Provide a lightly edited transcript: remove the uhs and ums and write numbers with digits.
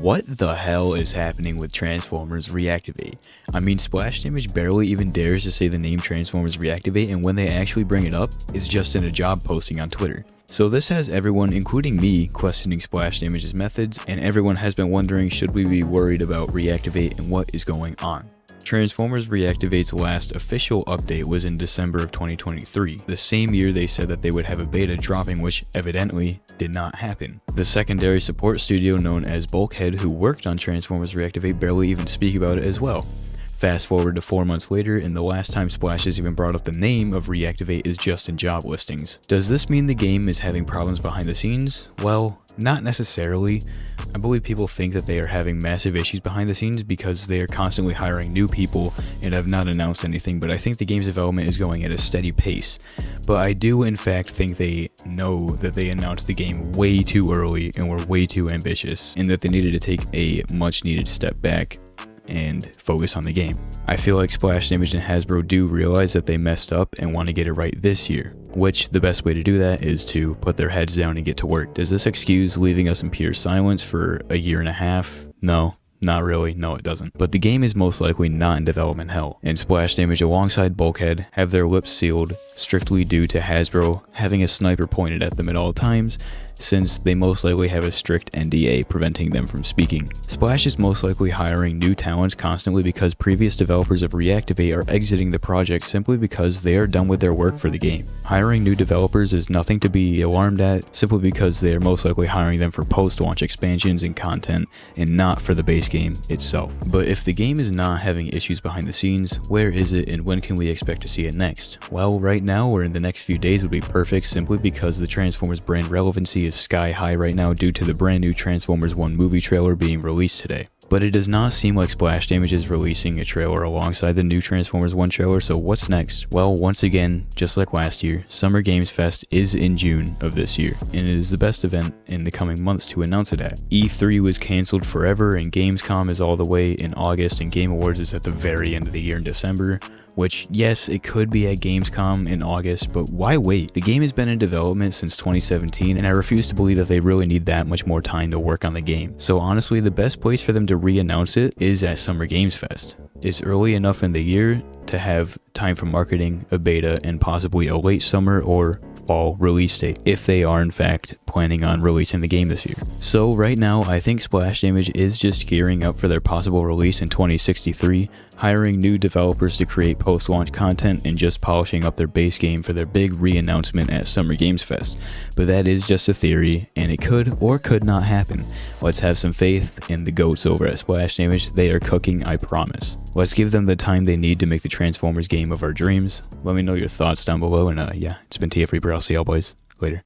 What the hell is happening with Transformers Reactivate? I mean, Splash Damage barely even dares to say the name Transformers Reactivate, and when they actually bring it up, it's just in a job posting on Twitter. So this has everyone, including me, questioning Splash Damage's methods, and everyone has been wondering, should we be worried about Reactivate and what is going on? Transformers Reactivate's last official update was in December of 2023, the same year they said that they would have a beta dropping, which evidently did not happen. The secondary support studio known as Bulkhead, who worked on Transformers Reactivate, barely even speak about it as well. Fast forward to 4 months later, and the last time Splash has even brought up the name of Reactivate is just in job listings. Does this mean the game is having problems behind the scenes? Well, not necessarily. I believe people think that they are having massive issues behind the scenes because they are constantly hiring new people and have not announced anything, but I think the game's development is going at a steady pace. But I do in fact think they know that they announced the game way too early and were way too ambitious, and that they needed to take a much needed step back and focus on the game. I feel like Splash Damage and Hasbro do realize that they messed up and want to get it right this year, which the best way to do that is to put their heads down and get to work. Does this excuse leaving us in pure silence for a year and a half? No. Not really, no it doesn't. But the game is most likely not in development hell, and Splash Damage alongside Bulkhead have their lips sealed strictly due to Hasbro having a sniper pointed at them at all times, since they most likely have a strict NDA preventing them from speaking. Splash is most likely hiring new talents constantly because previous developers of Reactivate are exiting the project simply because they are done with their work for the game. Hiring new developers is nothing to be alarmed at, simply because they are most likely hiring them for post-launch expansions and content and not for the base game itself. But if the game is not having issues behind the scenes, where is it and when can we expect to see it next? Well, right now or in the next few days would be perfect, simply because the Transformers brand relevancy is sky high right now due to the brand new Transformers 1 movie trailer being released today. But it does not seem like Splash Damage is releasing a trailer alongside the new Transformers 1 trailer, so what's next? Well, once again, just like last year, Summer Games Fest is in June of this year, and it is the best event in the coming months to announce it at. E3 was cancelled forever, and Gamescom is all the way in August, and Game Awards is at the very end of the year in December. Which, yes, it could be at Gamescom in August, but why wait? The game has been in development since 2017, and I refuse to believe that they really need that much more time to work on the game. So honestly, the best place for them to re-announce it is at Summer Games Fest. It's early enough in the year to have time for marketing, a beta, and possibly a late summer or fall release date, if they are in fact planning on releasing the game this year. So right now, I think Splash Damage is just gearing up for their possible release in 2063, hiring new developers to create post-launch content and just polishing up their base game for their big re-announcement at Summer Games Fest. But that is just a theory, and it could or could not happen. Let's have some faith in the goats over at Splash Damage. They are cooking, I promise. Let's give them the time they need to make the Transformers game of our dreams. Let me know your thoughts down below, and yeah, it's been TFReaper. I'll see y'all boys later.